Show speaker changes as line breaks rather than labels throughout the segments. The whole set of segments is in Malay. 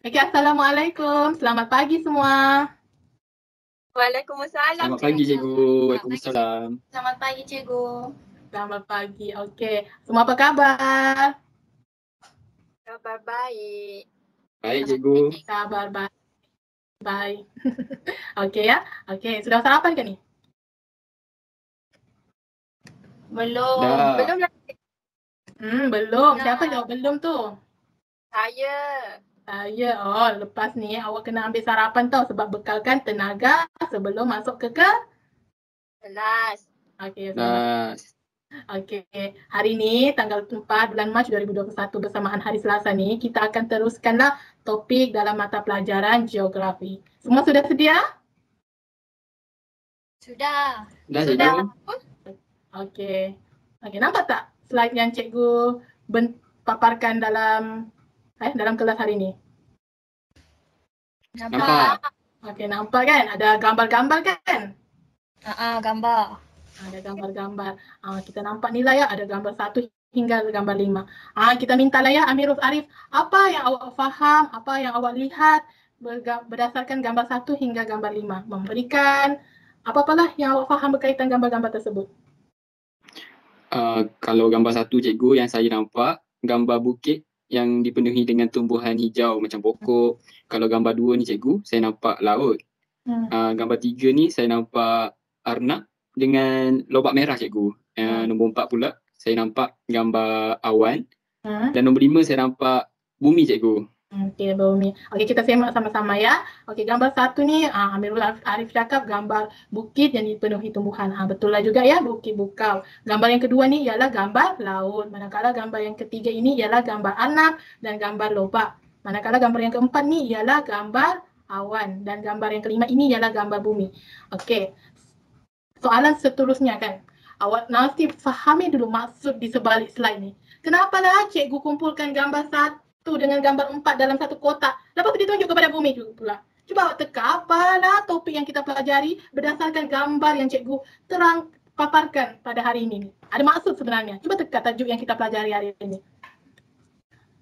Okay, Assalamualaikum. Selamat pagi semua.
Waalaikumsalam,
Selamat pagi, Cikgu. Waalaikumsalam.
Selamat pagi, Cikgu.
Selamat pagi. Okey. Semua apa khabar?
Kabar baik.
Baik, Cikgu.
Kabar baik. Baik. Okey ya. Okey, sudah sarapan ke ni?
Belum.
Dah.
Belum lagi.
Belum.
Dah.
Siapa jawab belum tu?
Saya.
Saya. Oh, lepas ni awak kena ambil sarapan tau sebab bekalkan tenaga sebelum masuk ke
Kelas.
Okey, selamat.
Dah.
Okey, hari ni tanggal 4 bulan Mac 2021 bersamaan hari Selasa ni kita akan teruskanlah topik dalam mata pelajaran geografi. Semua sudah sedia?
Sudah.
Dah, Cikgu.
Okey. Okey, nampak tak slide yang cikgu paparkan dalam kelas hari ni?
Nampak.
Okey, nampak kan? Ada gambar-gambar kan?
Gambar.
Ada gambar-gambar. Kita nampak nilai ya, ada gambar 1 hingga gambar 5. Kita minta lah ya Amirul Arif, apa yang awak faham, apa yang awak lihat berdasarkan gambar 1 hingga gambar 5. Memberikan apa-apalah yang awak faham berkaitan gambar-gambar tersebut.
Kalau gambar 1, Cikgu, yang saya nampak gambar bukit yang dipenuhi dengan tumbuhan hijau macam pokok. Kalau gambar 2 ni, Cikgu, saya nampak laut. Gambar 3 ni saya nampak arnab dengan lobak merah, Cikgu. Nombor 4 pula saya nampak gambar awan. Dan nombor 5 saya nampak bumi, Cikgu.
Okey, bumi. Okey, kita semak sama-sama ya. Okey, gambar 1 ni Amirul Arif cakap gambar bukit yang dipenuhi tumbuhan. Betul lah juga ya, bukit bukau. Gambar yang kedua ni ialah gambar laut. Manakala gambar yang ketiga ini ialah gambar arnab dan gambar lobak. Manakala gambar yang keempat ni ialah gambar awan dan gambar yang kelima ini ialah gambar bumi. Okey. Soalan seterusnya kan. Awak nanti fahami dulu maksud di sebalik slide ni. Kenapalah cikgu kumpulkan gambar 1 dengan gambar 4 dalam satu kotak. Lepas tu ditunjuk kepada bumi juga pula. Cuba awak teka apalah topik yang kita pelajari berdasarkan gambar yang cikgu terang paparkan pada hari ini. Ada maksud sebenarnya. Cuba teka tajuk yang kita pelajari hari ini.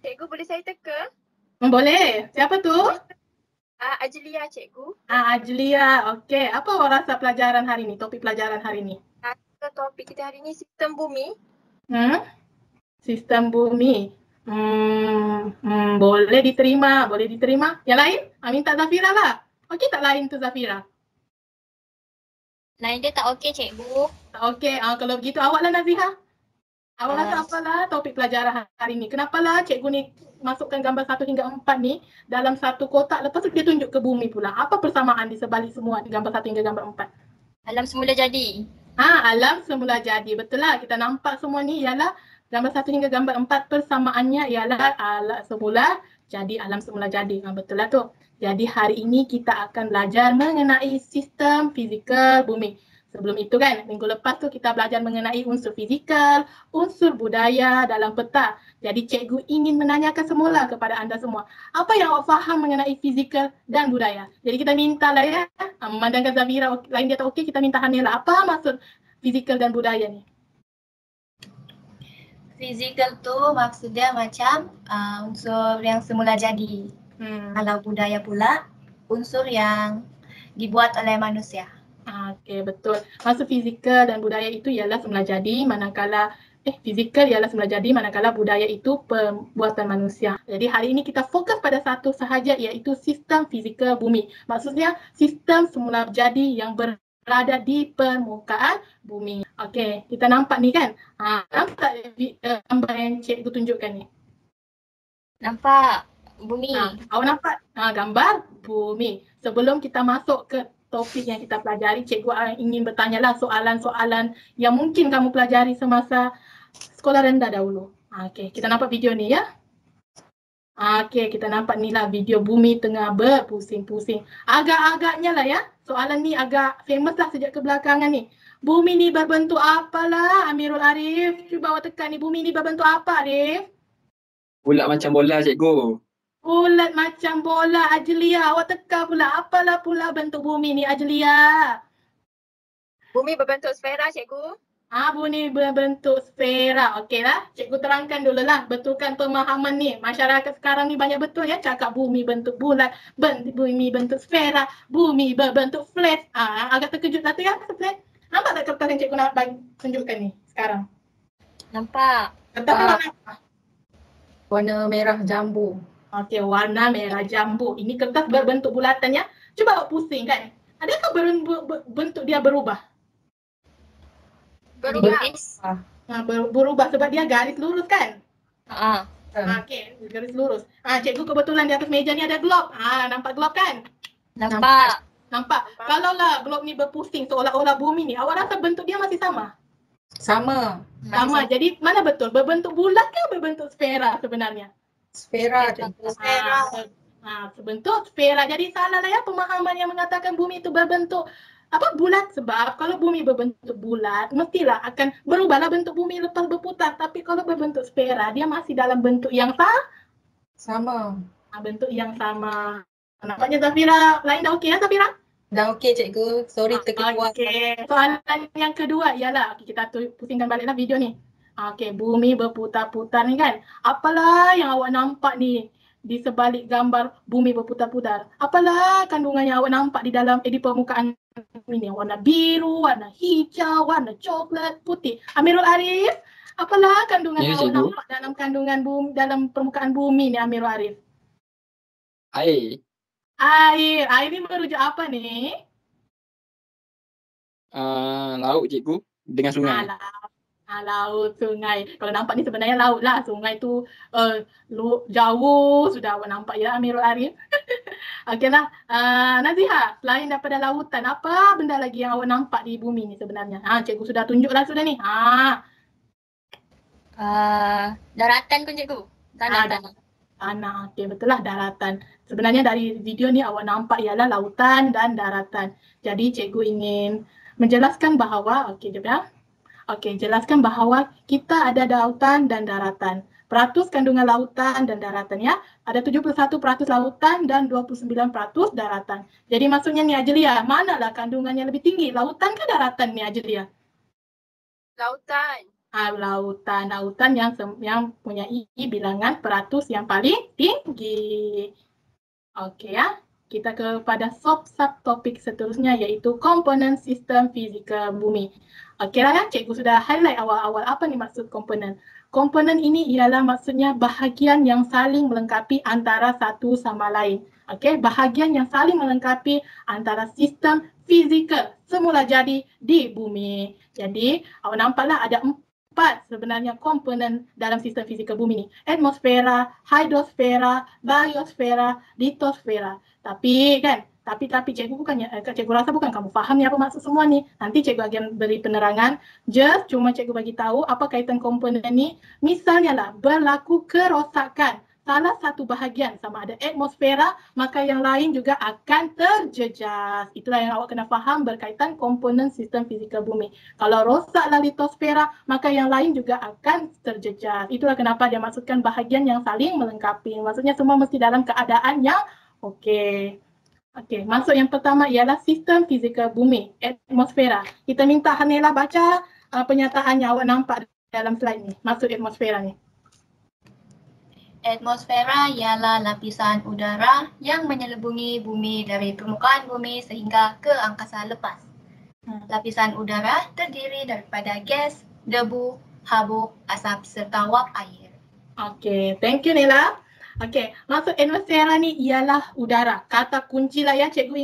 Cikgu, boleh saya teka?
Boleh. Siapa tu?
Ajlia, Cikgu.
Ajlia. Okey. Apa awak rasa pelajaran hari ini? Topik pelajaran hari ini?
Topik kita hari ini sistem bumi.
Sistem bumi. Boleh diterima, boleh diterima. Yang lain? Minta Zafira lah. Okey tak lain tu Zafira?
Lain dia tak okey, Cikgu.
Tak okey. Kalau begitu awak lah Naziha. Awak rasa apalah topik pelajaran hari ni? Kenapalah cikgu ni masukkan gambar 1 hingga 4 ni dalam satu kotak, lepas tu dia tunjuk ke bumi pula. Apa persamaan di sebalik semua di gambar 1 hingga gambar 4?
Alam semula jadi.
Alam semula jadi. Betul lah. Kita nampak semua ni ialah gambar 1 hingga gambar 4 persamaannya ialah alam semula jadi, alam semula jadi. Betul lah tu. Jadi hari ini kita akan belajar mengenai sistem fizikal bumi. Sebelum itu kan, minggu lepas tu kita belajar mengenai unsur fizikal, unsur budaya dalam peta. Jadi cikgu ingin menanyakan semula kepada anda semua, apa yang awak faham mengenai fizikal dan budaya? Jadi kita minta lah ya, memandangkan Zafira lain dia tak okey, kita minta Hanila. Apa maksud fizikal dan budaya ni?
Fizikal tu maksudnya macam unsur yang semula jadi. Kalau budaya pula unsur yang dibuat oleh manusia.
Okey, betul. Maksud fizikal dan budaya itu ialah semula jadi, manakala fizikal ialah semula jadi, manakala budaya itu perbuatan manusia. Jadi hari ini kita fokus pada satu sahaja, iaitu sistem fizikal bumi. Maksudnya sistem semula jadi yang berada di permukaan bumi. Okey, kita nampak ni kan? Nampak gambar yang cikgu tunjukkan ni?
Nampak bumi.
Awak nampak gambar bumi. Sebelum kita masuk ke topik yang kita pelajari, cikgu ingin bertanyalah soalan-soalan yang mungkin kamu pelajari semasa sekolah rendah dahulu. Okey, kita nampak video ni ya. Okey, kita nampak ni lah video bumi tengah berpusing-pusing. Agak-agaknya lah ya, soalan ni agak famous lah sejak kebelakangan ni. Bumi ni berbentuk apalah Amirul Arif? Cuba awak tekan ni, bumi ni berbentuk apa Arif?
Bulat macam bola, Cikgu.
Bulat macam bola, Ajlia. Awak teka pula. Apalah pula bentuk bumi ni, Ajlia?
Bumi berbentuk sfera, Cikgu.
Bumi berbentuk sfera. Okeylah, cikgu terangkan dulu lah. Betulkan pemahaman ni. Masyarakat sekarang ni banyak betul ya cakap bumi bentuk bulat, bumi bentuk sfera, bumi berbentuk flat. Agak terkejut lah tu ya, flat. Nampak tak kertas yang cikgu nak bagi tunjukkan ni sekarang?
Nampak.
Kertas warna apa?
Warna merah jambu.
Okey, warna merah jambu. Ini kertas berbentuk bulatan ya. Cuba awak pusing kan. Adakah bentuk dia berubah? Berubah sebab dia garis lurus kan? Okey, garis lurus. Cikgu kebetulan di atas meja ni ada glob. Nampak glob kan? Nampak. Kalaulah glob ni berpusing seolah-olah bumi ni, awak rasa bentuk dia masih sama?
Sama.
Jadi mana betul? Berbentuk bulat ke berbentuk sfera sebenarnya?
Sfera.
Sebentuk sfera. Jadi salah lah ya pemahaman yang mengatakan bumi itu berbentuk bulat, sebab kalau bumi berbentuk bulat mestilah akan berubahlah bentuk bumi lepas berputar, tapi kalau berbentuk sfera dia masih dalam bentuk yang
sama.
Bentuk yang sama. Nampaknya Zafira lain dah okey ya Zafira?
Dah okey cikgu. Sorry terkeluar.
Okey. Soalan yang kedua ialah kita pusingkan baliklah video ni. Okey, bumi berputar-putar ni kan. Apalah yang awak nampak ni di sebalik gambar bumi berputar-putar? Apalah kandungan yang awak nampak di dalam di permukaan ini? Warna biru, warna hijau, warna coklat, putih. Amirul Arif, apalah kandungan yang awak nampak dalam kandungan bumi, dalam permukaan bumi ni Amirul Arif?
Air.
Air ni merujuk apa ni?
Laut cikgu dengan sungai.
Laut, sungai. Kalau nampak ni sebenarnya laut lah. Sungai tu jauh sudah awak nampak ya Amirul Arif. Okeylah. Naziha, selain daripada lautan, apa benda lagi yang awak nampak di bumi ni sebenarnya? Cikgu sudah tunjuklah sudah ni.
Daratan pun cikgu.
Tanah. Okey, betul lah daratan. Sebenarnya dari video ni awak nampak ialah lautan dan daratan. Jadi cikgu ingin menjelaskan bahawa, jelaskan bahawa kita ada lautan dan daratan. Peratus kandungan lautan dan daratan ya. Ada 71% lautan dan 29% daratan. Jadi maksudnya ni Ajelia, manalah kandungannya lebih tinggi? Lautan ke daratan ni Ajelia?
Lautan.
Lautan yang punya bilangan peratus yang paling tinggi. Okey ya. Kita kepada subtopik seterusnya iaitu komponen sistem fizikal bumi. Okeylah ya, cikgu sudah highlight awal-awal apa ni maksud komponen. Komponen ini ialah maksudnya bahagian yang saling melengkapi antara satu sama lain. Okey, bahagian yang saling melengkapi antara sistem fizikal semula jadi di bumi. Jadi, awak nampaklah ada 4 sebenarnya komponen dalam sistem fizikal bumi ni. Atmosfera, hidrosfera, biosfera, litosfera. Tapi cikgu rasa bukan kamu faham ni apa maksud semua ni. Nanti cikgu akan beri penerangan. Just cuma cikgu bagi tahu apa kaitan komponen ni. Misalnya lah berlaku kerosakan salah satu bahagian sama ada atmosfera, maka yang lain juga akan terjejas. Itulah yang awak kena faham berkaitan komponen sistem fizikal bumi. Kalau rosaklah litosfera, maka yang lain juga akan terjejas. Itulah kenapa dia maksudkan bahagian yang saling melengkapi. Maksudnya semua mesti dalam keadaan yang okey. Okey, maksud yang pertama ialah sistem fizikal bumi, atmosfera. Kita minta Hanela baca pernyataan yang awak nampak dalam slide ni. Maksud atmosfera ni.
Atmosfera ialah lapisan udara yang menyelubungi bumi dari permukaan bumi sehingga ke angkasa lepas. Lapisan udara terdiri daripada gas, debu, habuk, asap serta wap air.
Okey, thank you Nela. Okey, maksud atmosfera ni ialah udara. Kata kunci lah ya, cikgu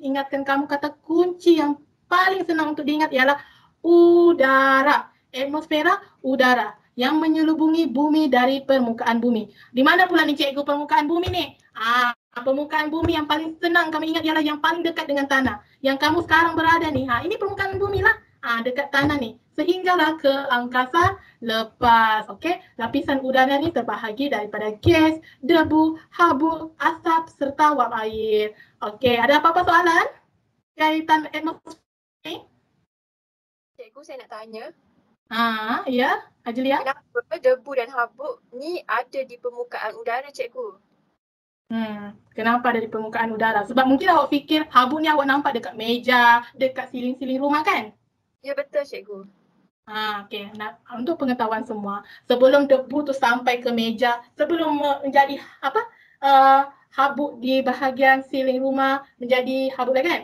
ingatkan kamu kata kunci yang paling senang untuk diingat ialah udara. Atmosfera, udara yang menyelubungi bumi dari permukaan bumi. Di mana pula ni cikgu permukaan bumi ni? Permukaan bumi yang paling senang kami ingat ialah yang paling dekat dengan tanah. Yang kamu sekarang berada ni, ini permukaan bumi lah. Dekat tanah ni. Sehinggalah ke angkasa lepas. Okey, lapisan udara ni terbahagi daripada gas, debu, habuk, asap serta wap air. Okey, ada apa-apa soalan kaitan atmosfera ni?
Cikgu, saya nak tanya.
Ya, Ajelia.
Kenapa debu dan habuk ni ada di permukaan udara, cikgu?
Kenapa ada di permukaan udara? Sebab mungkin awak fikir habuk ni awak nampak dekat meja, dekat siling-siling rumah kan?
Ya, betul cikgu.
Okey. Nah, untuk pengetahuan semua, sebelum debu tu sampai ke meja, sebelum menjadi apa, habuk di bahagian siling rumah menjadi habuk lagi kan?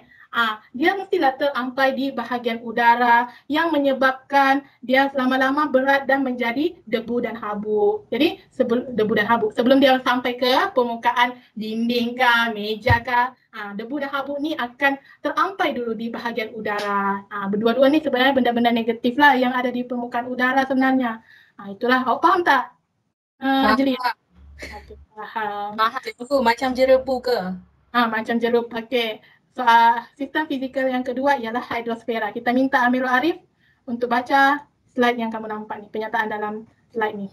Dia mestilah terampai di bahagian udara yang menyebabkan dia lama-lama berat dan menjadi debu dan habuk. Jadi debu dan habuk sebelum dia sampai ke permukaan dinding kah, meja kah, debu dan habuk ni akan terampai dulu di bahagian udara. Berdua-dua ni sebenarnya benda-benda negatif lah yang ada di permukaan udara sebenarnya. Itulah, awak faham tak? Anjali? Okay, faham.
Cikgu, macam jerebu ke?
Macam jeruk. Okey. So, sistem fizikal yang kedua ialah hidrosfera. Kita minta Amirul Arif untuk baca slide yang kamu nampak ni, penyataan dalam slide ni.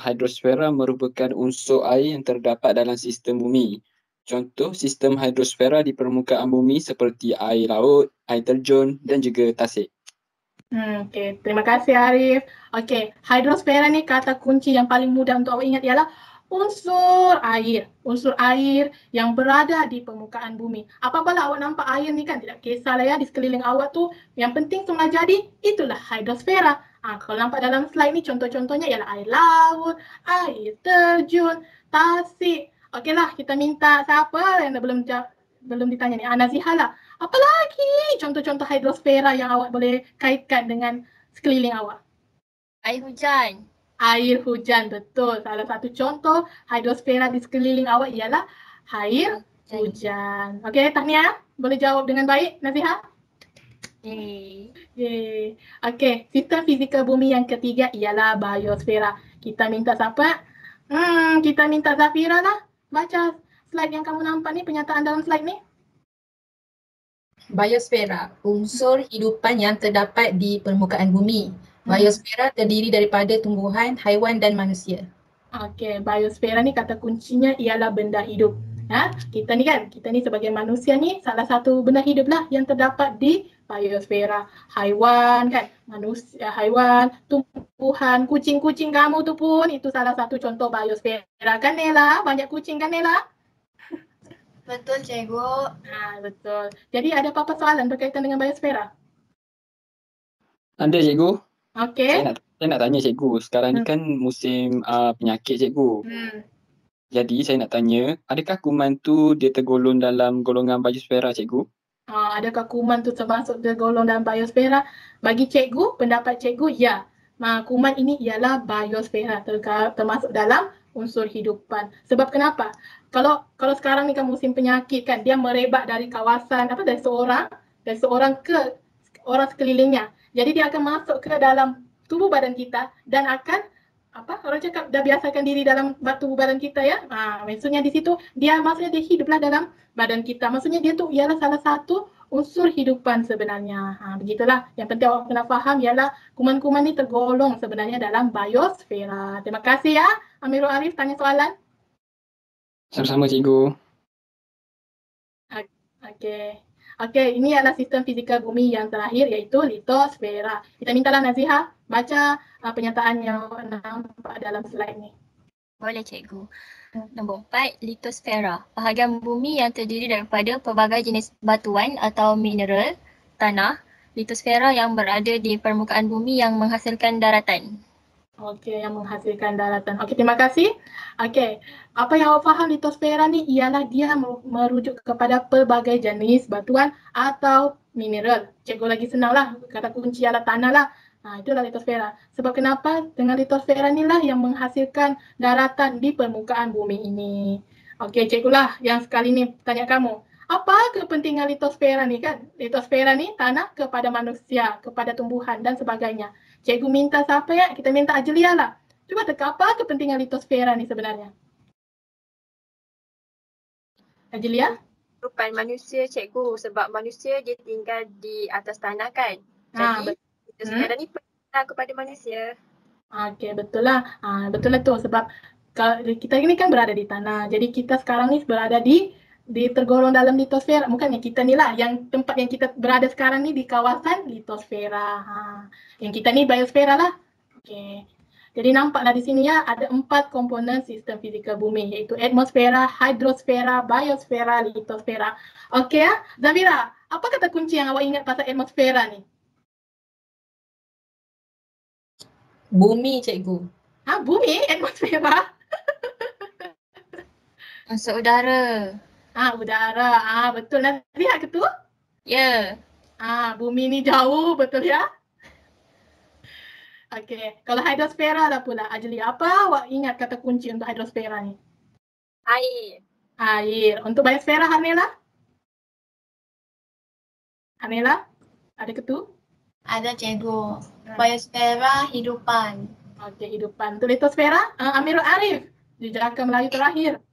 Hidrosfera merupakan unsur air yang terdapat dalam sistem bumi. Contoh sistem hidrosfera di permukaan bumi seperti air laut, air terjun dan juga tasik.
Okey, terima kasih Arif. Okey, hidrosfera ni kata kunci yang paling mudah untuk awak ingat ialah unsur air. Unsur air yang berada di permukaan bumi. Apabila awak nampak air ni kan, tidak kisahlah ya di sekeliling awak tu, yang penting semua jadi, itulah hidrosfera. Kalau nampak dalam slide ni contoh-contohnya ialah air laut, air terjun, tasik. Okeylah, kita minta siapa yang belum ditanya ni? Nazihah lah. Apa lagi contoh-contoh hidrosfera yang awak boleh kaitkan dengan sekeliling awak?
Air hujan.
Air hujan, betul. Salah satu contoh hidrosfera di sekeliling awak ialah air hujan. Okey, tahniah. Boleh jawab dengan baik, Nazihah? Yeay. Okey, sistem fizikal bumi yang ketiga ialah biosfera. Kita minta siapa? Kita minta Zafira lah. Baca slide yang kamu nampak ni, penyataan dalam slide ni.
Biosfera, unsur hidupan yang terdapat di permukaan bumi. Biosfera terdiri daripada tumbuhan, haiwan dan manusia.
Okey, biosfera ni kata kuncinya ialah benda hidup. Kita ni sebagai manusia ni salah satu benda hidup lah yang terdapat di biosfera. Haiwan kan, manusia, haiwan, tumbuhan, kucing-kucing kamu tu pun itu salah satu contoh biosfera kan Nela? Banyak kucing kan Nela?
Betul cikgu.
Betul. Jadi ada apa-apa soalan berkaitan dengan biosfera?
Ada cikgu.
Okey.
Saya nak tanya cikgu, sekarang ni kan musim penyakit cikgu. Jadi saya nak tanya, adakah kuman tu dia tergolong dalam golongan biosfera cikgu?
Adakah kuman tu termasuk tergolong dalam biosfera? Bagi cikgu, pendapat cikgu, ya. Kuman ini ialah biosfera, termasuk dalam unsur hidupan. Sebab kenapa? Kalau sekarang ni kan musim penyakit kan, dia merebak dari kawasan dari seorang ke orang sekelilingnya. Jadi dia akan masuk ke dalam tubuh badan kita dan akan orang cakap dah biasakan diri dalam tubuh badan kita ya. Maksudnya di situ dia hiduplah dalam badan kita. Maksudnya dia tu ialah salah satu unsur hidupan sebenarnya. Begitulah. Yang penting awak kena faham ialah kuman-kuman ni tergolong sebenarnya dalam biosfera. Terima kasih ya. Amirul Arif tanya soalan.
Sama-sama cikgu.
Okey, ini adalah sistem fizikal bumi yang terakhir iaitu litosfera. Kita mintalah Nazihah baca penyataan yang nampak dalam slide ni.
Boleh cikgu. Nombor 4, litosfera. Bahagian bumi yang terdiri daripada pelbagai jenis batuan atau mineral, tanah, litosfera yang berada di permukaan bumi yang menghasilkan daratan.
Okey, yang menghasilkan daratan. Okey, terima kasih. Okey, apa yang awak faham litosfera ni ialah dia merujuk kepada pelbagai jenis batuan atau mineral. Cikgu lagi senang lah, kata kunci ialah tanah lah. Itulah litosfera. Sebab kenapa? Dengan litosfera inilah yang menghasilkan daratan di permukaan bumi ini. Okey, cikgu lah yang sekali ni tanya kamu. Apa kepentingan litosfera ni kan? Litosfera ni tanah kepada manusia, kepada tumbuhan dan sebagainya. Cikgu minta siapa ya? Kita minta Ajelia lah. Cuba teka apa kepentingan litosfera ni sebenarnya? Ajelia?
Kehidupan manusia cikgu, sebab manusia dia tinggal di atas tanah kan. Jadi litosfera ni penting kepada manusia.
Okey, betul lah. Betul lah tu sebab kita ini kan berada di tanah. Jadi kita sekarang ni berada di tergolong dalam litosfera. Bukannya kita ni lah, yang tempat yang kita berada sekarang ni di kawasan litosfera. Yang kita ni biosfera lah. Okey. Jadi nampaklah di sini ya ada 4 komponen sistem fizikal bumi iaitu atmosfera, hidrosfera, biosfera, litosfera. Okey ya. Zafira, Apa kata kunci yang awak ingat pasal atmosfera ni?
Bumi, cikgu.
Bumi, atmosfera.
Unsur udara.
Udara. Betul. Naziha ke tu?
Ya.
Bumi ni jauh, betul ya? Okey. Kalau hidrosfera lah pula, Ajli. Apa awak ingat kata kunci untuk hidrosfera ni?
Air.
Air. Untuk biosfera, Hanela? Hanela, ada ke tu?
Ada, cikgu. Biosfera, hidupan.
Okey, hidupan. Untuk litosfera, Amirul Arif. Jejaka Melayu terakhir.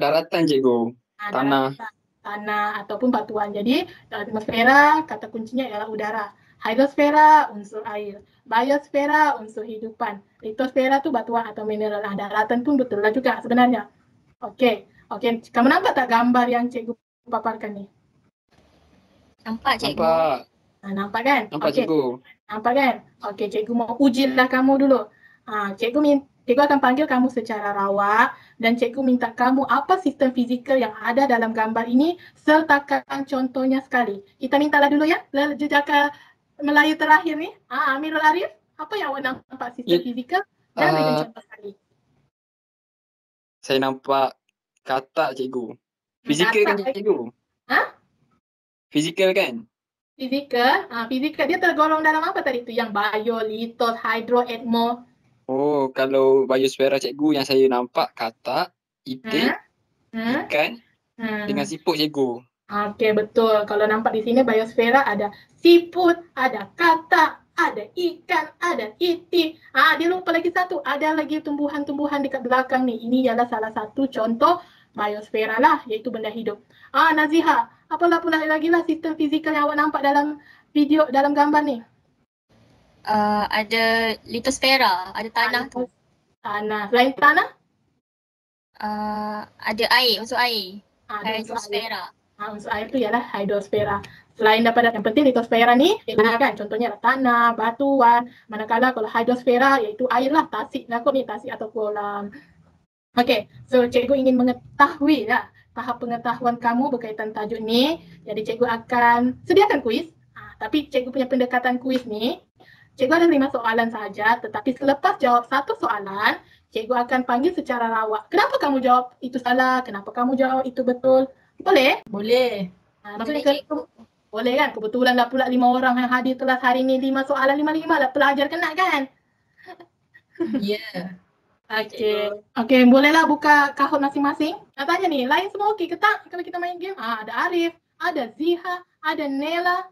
Daratan, cikgu. Tanah.
Tanah ataupun batuan. Jadi, atmosfera, kata kuncinya ialah udara. Hidrosfera, unsur air. Biosfera, unsur hidupan. Litosfera tu batuan atau mineral. Daratan pun betul lah juga sebenarnya. Okey. Kamu nampak tak gambar yang cikgu paparkan ni?
Nampak, cikgu.
Nampak kan?
Nampak, cikgu.
Nampak kan? Okey, cikgu mau ujilah kamu dulu. Cikgu akan panggil kamu secara rawak dan cikgu minta kamu apa sistem fizikal yang ada dalam gambar ini sertakan contohnya sekali. Kita mintalah dulu ya, jejaka Melayu terakhir ni. Amirul Arif, apa yang awak nampak sistem fizikal dan berikan contoh sekali.
Saya nampak katak, cikgu. Fizikal kan, cikgu? Fizikal kan?
Fizikal dia tergolong dalam apa tadi tu? Yang bio, litos, hidro, atmo.
Kalau biosfera, cikgu, yang saya nampak katak, itik, ikan dengan siput, cikgu.
Okey, betul. Kalau nampak di sini biosfera ada siput, ada katak, ada ikan, ada itik. Dia lupa lagi satu. Ada lagi tumbuhan-tumbuhan dekat belakang ni. Ini ialah salah satu contoh biosfera lah, iaitu benda hidup. Naziha, apalah pula lagi lah sistem fizikal yang awak nampak dalam video, dalam gambar ni?
Ada litosfera, ada tanah tu.
Tanah. Selain tanah?
Ada air, unsur air. Hidrosfera.
Unsur air tu ialah hidrosfera. Selain daripada yang penting litosfera ni, kan contohnya adalah tanah, batuan. Manakala kalau hidrosfera iaitu air lah, tasik lah kot ni, tasik atau kolam. Okey, so cikgu ingin mengetahui lah tahap pengetahuan kamu berkaitan tajuk ni. Jadi cikgu akan sediakan kuis. Tapi cikgu punya pendekatan kuis ni, cikgu ada 5 soalan sahaja, tetapi selepas jawab satu soalan, cikgu akan panggil secara rawak. Kenapa kamu jawab itu salah? Kenapa kamu jawab itu betul? Boleh?
Boleh.
Maksudnya boleh kan? Kebetulan lah pula 5 orang yang hadir kelas hari ni, 5 soalan 5-5 lah pelajar kena kan?
Ya.
Okey, bolehlah buka kahut masing-masing. Nak tanya ni, lain semua okey ke tak kalau kita main game? Ada Arif, ada Ziha, ada Nela,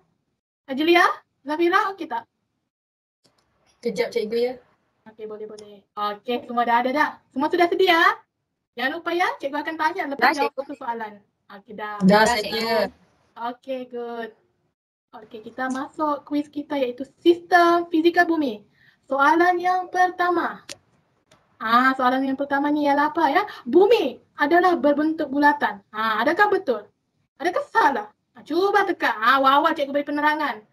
Ajlia, Zafira, okey tak?
Kejap, cikgu ya.
Okey, boleh. Okey, semua dah ada dah? Semua sudah sedia? Jangan lupa ya, cikgu akan tanya lepas jawab satu soalan. Okey, dah.
Dah sedia.
Okey, good. Okey, kita masuk kuis kita iaitu sistem fizikal bumi. Soalan yang pertama. Soalan yang pertama ni ialah apa ya? Bumi adalah berbentuk bulatan. Adakah betul? Adakah salah? Cuba teka. Awal-awal cikgu beri penerangan.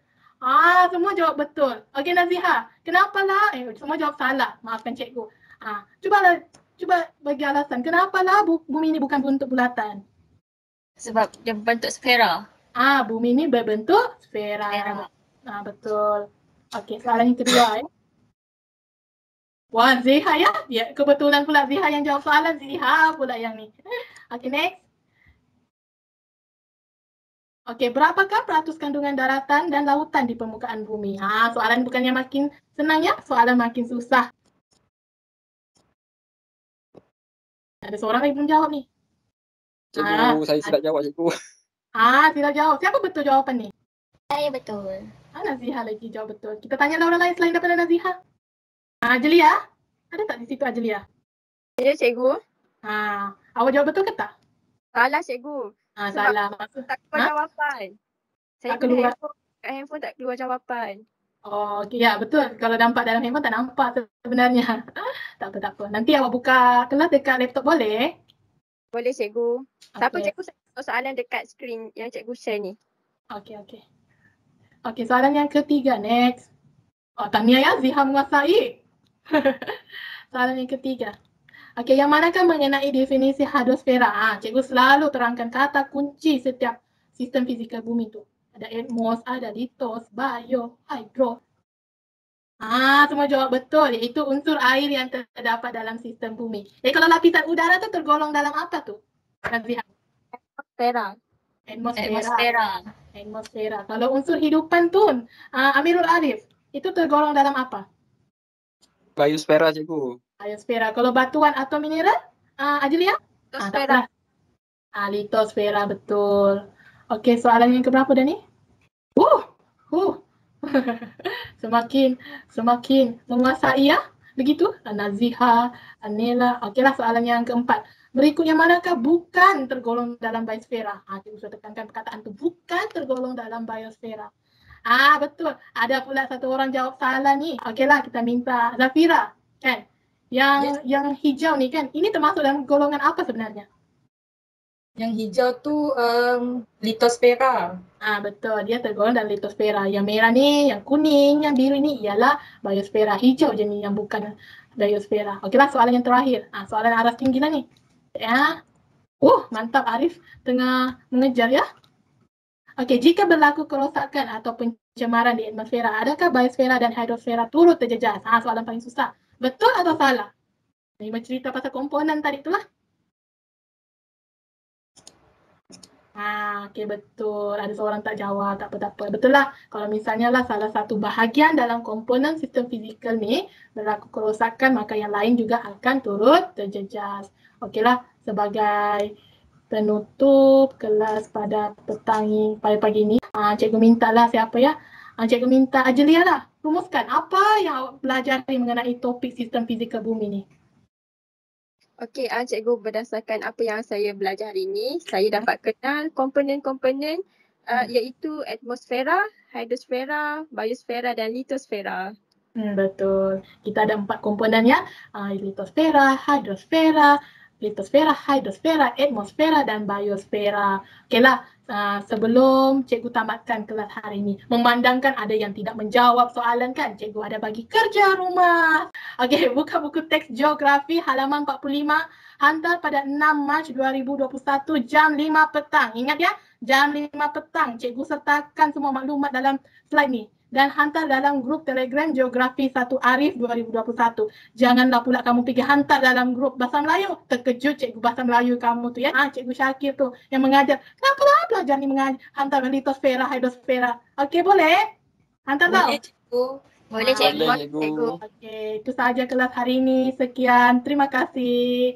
Semua jawab betul. Okey, Naziha, kenapalah? Semua jawab salah. Maafkan cikgu. Cuba bagi alasan. Kenapalah bumi ni bukan bentuk bulatan?
Sebab dia berbentuk sfera.
Bumi ni berbentuk sfera. Betul. Okey, soalan yang kedua ya. Wah, Ziha ya? Kebetulan pula Ziha yang jawab soalan. Ziha pula yang ni. Okey, next. Okey, berapakah peratus kandungan daratan dan lautan di permukaan bumi? Soalan bukannya makin senang ya? Soalan makin susah. Ada seorang lagi belum jawab ni.
Cikgu, saya silap jawab, cikgu.
Silap jawab. Siapa betul jawapan ni?
Saya betul.
Naziha lagi jawab betul. Kita tanya orang lain selain daripada Naziha. Ajlia, ada tak di situ Ajlia?
Ya, cikgu.
Awak jawab betul ke tak?
Salah, cikgu.
Salah.
Tak keluar jawapan. Saya guna handphone tak keluar jawapan.
Okey, ya betul. Kalau nampak dalam handphone tak nampak sebenarnya. Tak apa. Nanti awak buka kelas dekat laptop boleh?
Boleh, cikgu. Siapa cikgu soalan dekat skrin yang cikgu share ni?
Okey. Okey, soalan yang ketiga, next. Tahniah ya, Ziha menguasai. Soalan yang ketiga. Okey, yang manakah mengenai definisi hidrosfera? Cikgu selalu terangkan kata kunci setiap sistem fizikal bumi tu. Ada atmos, ada litos, bio, hidro. Semua jawab betul, iaitu unsur air yang terdapat dalam sistem bumi. Kalau lapisan udara tu tergolong dalam apa tu? Naziha? Atmosfera. Kalau unsur hidupan tu, Amirul Arif, itu tergolong dalam apa?
Biosfera, cikgu.
Biosfera. Kalau batuan atau mineral, Ajelia?
Litosfera.
Litosfera, betul. Okey, soalan yang keberapa dah ni? Semakin menguasai ya. Begitu? Naziha, Nela. Okeylah, soalan yang keempat. Berikutnya manakah bukan tergolong dalam biosfera? Cikgu sudah tekankan perkataan tu, bukan tergolong dalam biosfera. Betul. Ada pula satu orang jawab salah ni. Okeylah, kita minta Zafira, kan? Yang hijau ni kan, ini termasuk dalam golongan apa sebenarnya?
Yang hijau tu litosfera.
Betul, dia tergolong dalam litosfera. Yang merah ni, yang kuning, yang biru ni ialah biosfera. Hijau je ni yang bukan biosfera. Okeylah, soalan yang terakhir. Soalan aras tinggi lah ni. Ya. Mantap, Arif tengah mengejar ya. Okey, jika berlaku kerosakan atau pencemaran di atmosfera, adakah biosfera dan hidrosfera turut terjejas? Soalan paling susah. Betul atau salah? Ini bercerita pasal komponen tadi itulah. Okey, betul. Ada seorang tak jawab, tak apa-apa. Betul lah. Kalau misalnya lah salah satu bahagian dalam komponen sistem fizikal ni berlaku kerosakan, maka yang lain juga akan turut terjejas. Okeylah, sebagai penutup kelas pada pagi ini, cikgu mintalah siapa ya? Cikgu minta Ajelia lah. Rumuskan apa yang awak pelajari mengenai topik sistem fizikal bumi ni.
Okey, cikgu, berdasarkan apa yang saya belajar hari ini, saya dapat kenal komponen-komponen iaitu atmosfera, hidrosfera, biosfera dan litosfera.
Betul. Kita ada 4 komponen ya. Litosfera, hidrosfera, atmosfera dan biosfera. Okeylah, sebelum cikgu tamatkan kelas hari ini, memandangkan ada yang tidak menjawab soalan kan, cikgu ada bagi kerja rumah. Okey, buka buku teks geografi halaman 45, hantar pada 6 Mac 2021 jam 5 petang. Ingat ya, jam 5 petang cikgu sertakan semua maklumat dalam slide ni dan hantar dalam grup Telegram Geografi 1 Arif 2021. Janganlah pula kamu pergi hantar dalam grup Bahasa Melayu. Terkejut cikgu Bahasa Melayu kamu tu ya. Cikgu Syakir tu yang mengajar. Kenapa lah belajar ni hantar litosfera, hidrosfera. Okey, boleh? Hantar tau?
Boleh, cikgu.
Boleh, cikgu.
Cikgu.
Okey, itu sahaja kelas hari ini. Sekian. Terima kasih.